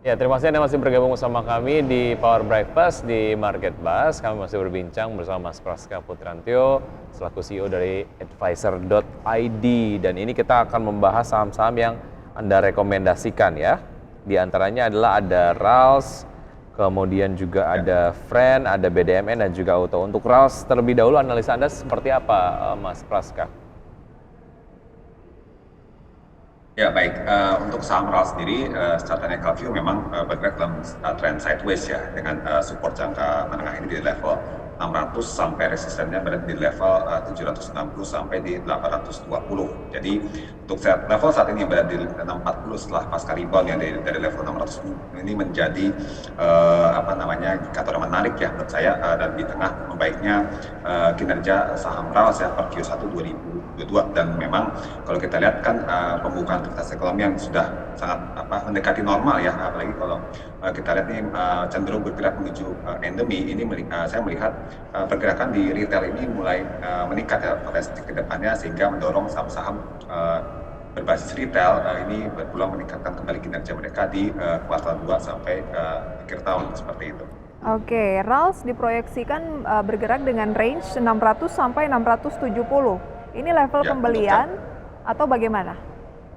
Ya, terima kasih Anda masih bergabung bersama kami di Power Breakfast di Market Buzz. Kami masih berbincang bersama Mas Praska Putrantyo, selaku CEO dari Advisor.id. Dan ini kita akan membahas saham-saham yang Anda rekomendasikan ya. Di antaranya adalah ada RALS, kemudian juga ada Friend, ada BDMN, dan juga Auto. Untuk RALS terlebih dahulu, analisa Anda seperti apa, Mas Praska? Ya baik, untuk saham RAL sendiri secara technical view memang bergerak dalam trend sideways ya, dengan support jangka menengah ini di level 600 sampai resistennya berada di level 760 sampai di 820. Jadi untuk level saat ini yang berada di 640 setelah pasca rebound yang dari level 600 ini menjadi indikator yang menarik ya menurut saya, dan di tengah membaiknya kinerja saham RAL ya per Q1 2022. Dan memang kalau kita lihat kan pembukaan aktivitas ekonomi yang sudah sangat mendekati normal ya, apalagi kalau kita lihat ini cenderung bergerak menuju endemi. Ini saya melihat pergerakan di retail ini mulai meningkat ya potensi ke depannya, sehingga mendorong saham-saham berbasis retail ini berpeluang meningkatkan kembali kinerja mereka di kuartal 2 sampai akhir tahun seperti itu. Oke, RALS diproyeksikan bergerak dengan range 600 sampai 670. Ini level Ya, pembelian atau bagaimana?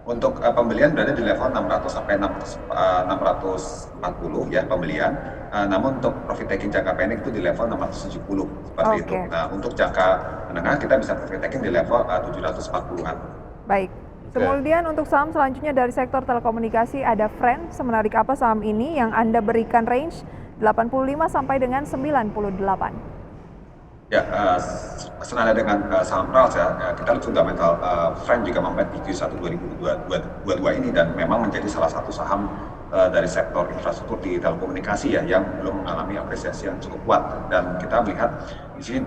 Untuk pembelian berada di level 600 sampai 640 ya pembelian. Namun untuk profit taking jangka pendek itu di level 670 seperti itu. Nah, untuk jangka menengah kita bisa profit taking di level 740-an. Baik. Kemudian untuk saham selanjutnya dari sektor telekomunikasi ada Friend. Semenarik apa saham ini yang Anda berikan range 85 sampai dengan 98? Ya, senada dengan saham RALS ya, kita lihat fundamental Friend juga membuat di Q1 2022 ini, dan memang menjadi salah satu saham dari sektor infrastruktur di telekomunikasi ya yang belum mengalami apresiasi yang cukup kuat. Dan kita melihat di sini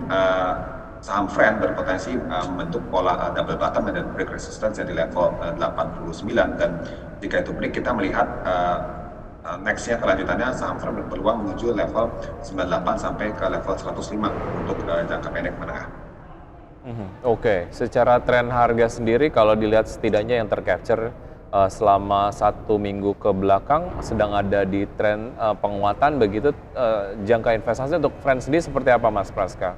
saham Friend berpotensi membentuk pola double bottom dan break resistance di level 89. Dan jika itu break, kita melihat nextnya kelanjutannya saham Friend berpeluang menuju level 98 sampai ke level 105 untuk jangka pendek menengah. Oke, secara tren harga sendiri kalau dilihat setidaknya yang tercapture selama 1 minggu ke belakang sedang ada di tren penguatan begitu. Jangka investasi untuk Friend sendiri seperti apa, Mas Praska?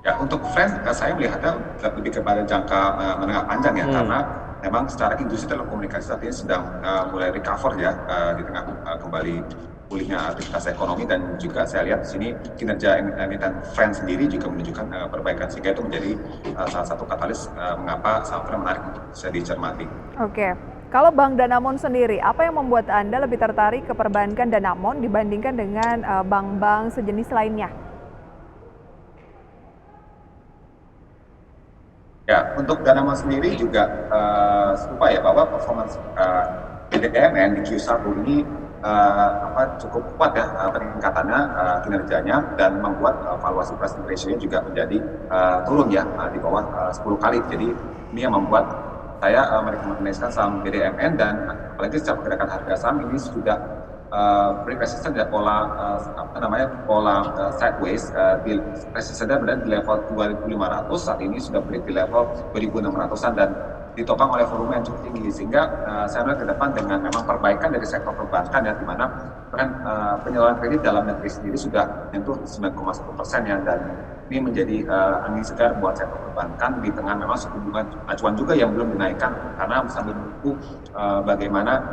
Ya, untuk Friend saya melihatnya lebih kepada jangka menengah panjang ya, karena memang secara industri telekomunikasi saat ini sedang mulai recover ya, di tengah kembali pulihnya aktivitas ekonomi. Dan juga saya lihat di sini kinerja emiten Friend sendiri juga menunjukkan perbaikan, sehingga itu menjadi salah satu katalis mengapa saham Friend menarik untuk bisa dicermati. Oke. Kalau Bank Danamon sendiri, apa yang membuat Anda lebih tertarik ke perbankan Danamon dibandingkan dengan bank-bank sejenis lainnya? Ya, untuk Danamon sendiri juga serupa ya, bahwa performance BDMN di Q1 ini cukup kuat ya peningkatannya, kinerjanya, dan membuat valuasi price ratio-nya juga menjadi turun ya, di bawah 10 kali. Jadi ini yang membuat saya merekomendasikan saham BDMN, dan apalagi secara pergerakan harga saham ini sudah break resistance dan pola sideways. Di resistennya berada di level 2.500, saat ini sudah break di level 2.600-an dan ditopang oleh volume yang cukup tinggi, sehingga saya melihat ke depan dengan memang perbaikan dari sektor perbankan ya, di mana penyaluran kredit dalam negeri sendiri sudah menyentuh 9,1% ya, dan ini menjadi angin segar buat sektor perbankan di tengah memang suku bunga acuan juga yang belum dinaikkan, karena sambil menunggu bagaimana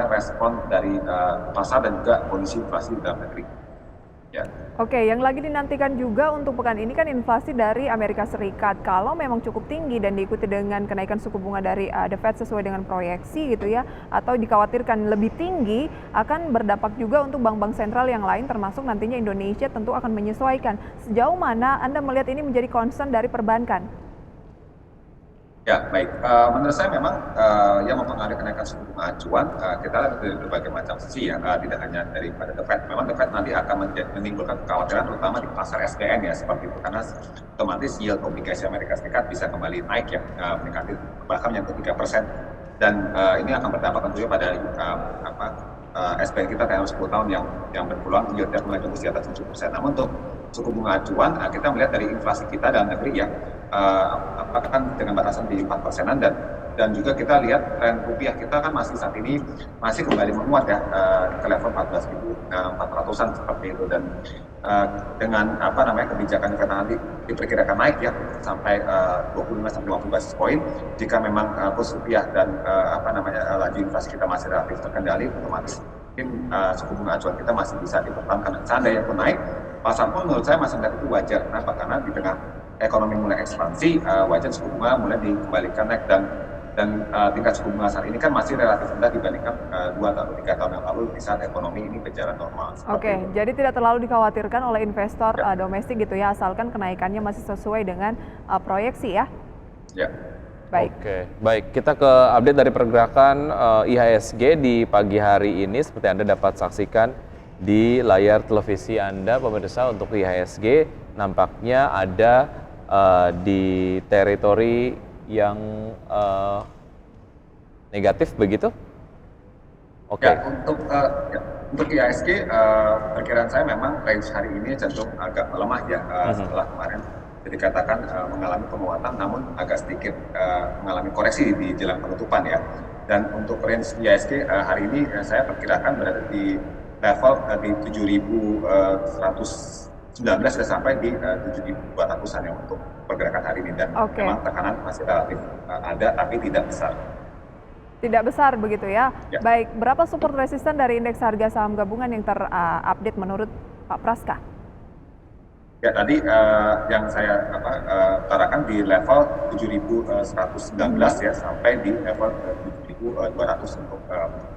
respon dari pasar dan juga kondisi inflasi di dalam negeri. Ya. Oke, yang lagi dinantikan juga untuk pekan ini kan inflasi dari Amerika Serikat. Kalau memang cukup tinggi dan diikuti dengan kenaikan suku bunga dari The Fed sesuai dengan proyeksi gitu ya, atau dikhawatirkan lebih tinggi, akan berdampak juga untuk bank-bank sentral yang lain, termasuk nantinya Indonesia tentu akan menyesuaikan. Sejauh mana Anda melihat ini menjadi concern dari perbankan? Ya, baik. Menurut saya memang yang mempengaruhi kenaikan suku bunga acuan, kita lihat dari berbagai macam sisi ya, tidak hanya daripada The Fed. Memang The Fed nanti akan menimbulkan kekhawatiran terutama di pasar SBN ya, seperti itu, karena otomatis yield obligasi Amerika Serikat bisa kembali naik ya, meningkat bahkan menyentuh 3%. Dan ini akan berdampak tentunya pada SBN kita dalam 10 tahun yang berpeluang yieldnya mulai tembus di atas 7%. Namun untuk suku bunga acuan, kita melihat dari inflasi kita dalam negeri ya, apakah kan dengan batasan di 4%-an, dan dan juga kita lihat tren rupiah kita kan masih saat ini masih kembali menguat ya ke level 14.400-an seperti itu, dan dengan kebijakan Fed nanti diperkirakan naik ya sampai 25-50 basis point. Jika memang kurs rupiah dan laju inflasi kita masih relatif terkendali, otomatis mungkin suku bunga acuan kita masih bisa dipertahankan. Seandainya pun naik, pasar pun menurut saya masih melihat itu wajar. Kenapa? Karena di tengah ekonomi mulai ekspansi, wajar suku bunga mulai dikembalikan naik, dan tingkat suku bunga saat ini kan masih relatif rendah dibandingkan 2 atau 3 tahun yang lalu di saat ekonomi ini berjalan normal. Oke, jadi tidak terlalu dikhawatirkan oleh investor domestik gitu ya, asalkan kenaikannya masih sesuai dengan proyeksi ya? Ya. Baik. Oke, baik. Kita ke update dari pergerakan IHSG di pagi hari ini. Seperti Anda dapat saksikan di layar televisi Anda, pemirsa, untuk IHSG nampaknya ada di teritori yang negatif begitu? Oke. Ya, untuk IHSG perkiraan saya memang range hari ini cenderung agak melemah ya setelah kemarin dikatakan mengalami penguatan, namun agak sedikit mengalami koreksi di jelang penutupan ya. Dan untuk range IHSG hari ini saya perkirakan berada di level di 7.119 sudah sampai di 7.200-an ya untuk pergerakan hari ini, dan memang tekanan masih relatif ada tapi tidak besar. Tidak besar begitu ya. Ya. Baik, berapa support resisten dari indeks harga saham gabungan yang terupdate menurut Pak Praska? Ya, tadi yang saya utarakan di level 7.119 ya sampai di level 7.200 untuk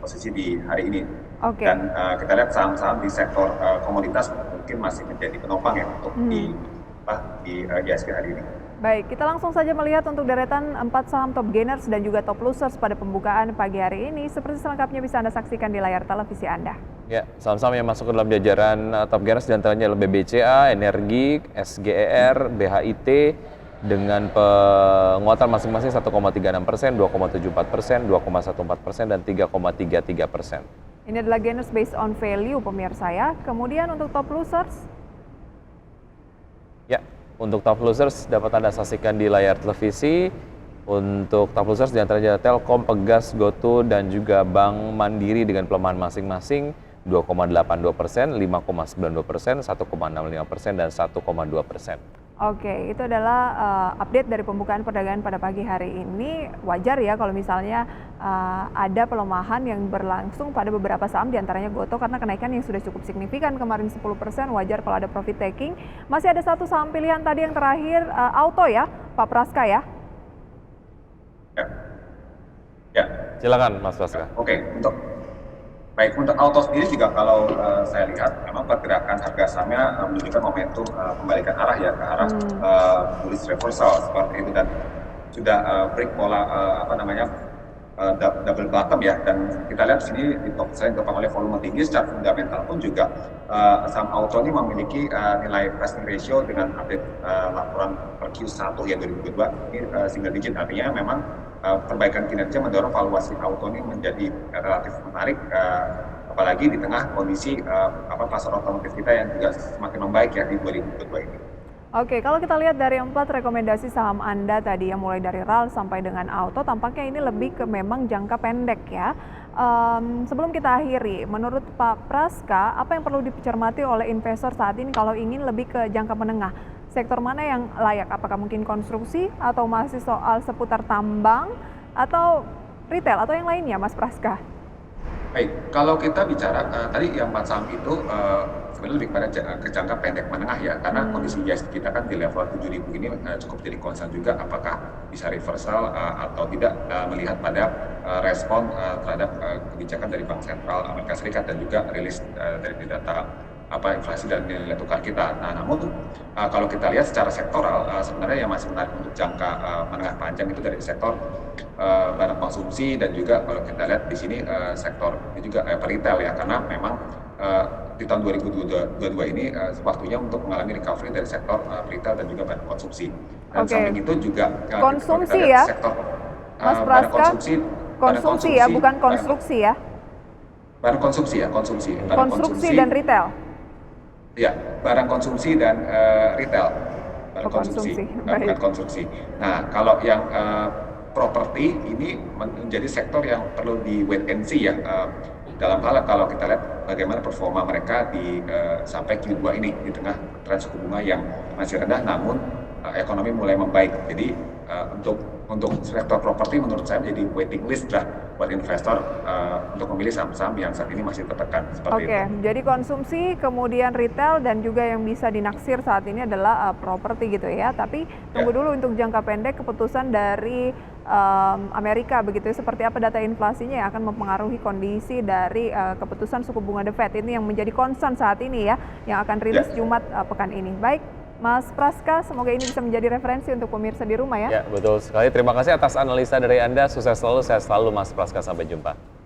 posisi di hari ini. Oke. Dan kita lihat saham-saham di sektor komoditas mungkin masih menjadi penopang ya untuk di IHSG hari ini. Baik, kita langsung saja melihat untuk deretan 4 saham top gainers dan juga top losers pada pembukaan pagi hari ini. Seperti selengkapnya bisa Anda saksikan di layar televisi Anda. Ya, saham-saham yang masuk ke dalam jajaran top gainers diantaranya adalah BBCA, Energi, SGER, BHIT dengan penguatan masing-masing 1,36%, 2,74%, 2,14% dan 3,33%. Ini adalah gainers based on value pemirsa ya. Kemudian untuk top losers. Ya, untuk top losers dapat Anda saksikan di layar televisi. Untuk top losers diantaranya Telkom, Pegas, GoTo dan juga Bank Mandiri dengan pelemahan masing-masing 2,82%, 5,92%, 1,65% dan 1,2%. Oke, itu adalah update dari pembukaan perdagangan pada pagi hari ini. Wajar ya kalau misalnya ada pelemahan yang berlangsung pada beberapa saham, diantaranya GoTo karena kenaikan yang sudah cukup signifikan kemarin 10%, wajar kalau ada profit taking. Masih ada satu saham pilihan tadi yang terakhir, Auto ya, Pak Praska ya? Ya. Silakan Mas Praska. Oke, untuk Auto sendiri juga kalau saya lihat memang pergerakan harga sahamnya menunjukkan momentum kembalikan arah ya ke arah bullish reversal seperti itu, dan sudah break pola double bottom ya, dan kita lihat sini ditopang oleh volume tinggi. Secara fundamental pun juga saham Auto ini memiliki nilai pricing ratio dengan update laporan per Q1 ya 2022 ini single digit, artinya memang perbaikan kinerja mendorong valuasi Auto ini menjadi relatif menarik, apalagi di tengah kondisi pasar otomotif kita yang juga semakin membaik ya di 2022 ini. Oke, kalau kita lihat dari 4 rekomendasi saham Anda tadi yang mulai dari RAL sampai dengan Auto, tampaknya ini lebih ke memang jangka pendek ya. Sebelum kita akhiri, menurut Pak Praska, apa yang perlu dicermati oleh investor saat ini kalau ingin lebih ke jangka menengah? Sektor mana yang layak? Apakah mungkin konstruksi atau masih soal seputar tambang atau retail atau yang lainnya, Mas Praska? Baik, kalau kita bicara tadi yang 4 saham itu sebenarnya lebih pada ke jangka pendek menengah ya, karena kondisi IHSG kita kan di level 7.000 ini cukup jadi concern juga apakah bisa reversal atau tidak, melihat pada respon terhadap kebijakan dari Bank Sentral Amerika Serikat dan juga rilis dari data inflasi dan nilai tukar kita. Nah, namun kalau kita lihat secara sektoral sebenarnya yang masih menarik untuk jangka menengah panjang itu dari sektor barang konsumsi dan juga kalau kita lihat di sini sektor ini juga retail ya, karena memang di tahun 2022 ini waktunya untuk mengalami recovery dari sektor retail dan juga barang konsumsi. Dan samping itu juga konsumsi ya, sektor Mas Praska, konsumsi ya, bukan konstruksi ya. Barang konsumsi ya, konsumsi. Konstruksi dan retail. Ya, barang konsumsi dan retail. Barang konsumsi. bukan konstruksi. Nah, kalau yang properti ini menjadi sektor yang perlu di wait and see ya. Dalam hal kalau kita lihat bagaimana performa mereka di sampai Q2 ini di tengah tren suku bunga yang masih rendah, namun ekonomi mulai membaik. Jadi untuk sektor properti menurut saya menjadi waiting list lah buat investor untuk memilih saham-saham yang saat ini masih tertekan seperti itu. Oke, jadi konsumsi, kemudian retail, dan juga yang bisa dinaksir saat ini adalah properti gitu ya. Tapi tunggu dulu untuk jangka pendek keputusan dari Amerika begitu ya. Seperti apa data inflasinya yang akan mempengaruhi kondisi dari keputusan suku bunga The Fed ini yang menjadi concern saat ini ya, yang akan rilis Jumat pekan ini. Baik, Mas Praska, semoga ini bisa menjadi referensi untuk pemirsa di rumah ya. Ya, betul sekali. Terima kasih atas analisa dari Anda. Sukses selalu, sehat selalu Mas Praska. Sampai jumpa.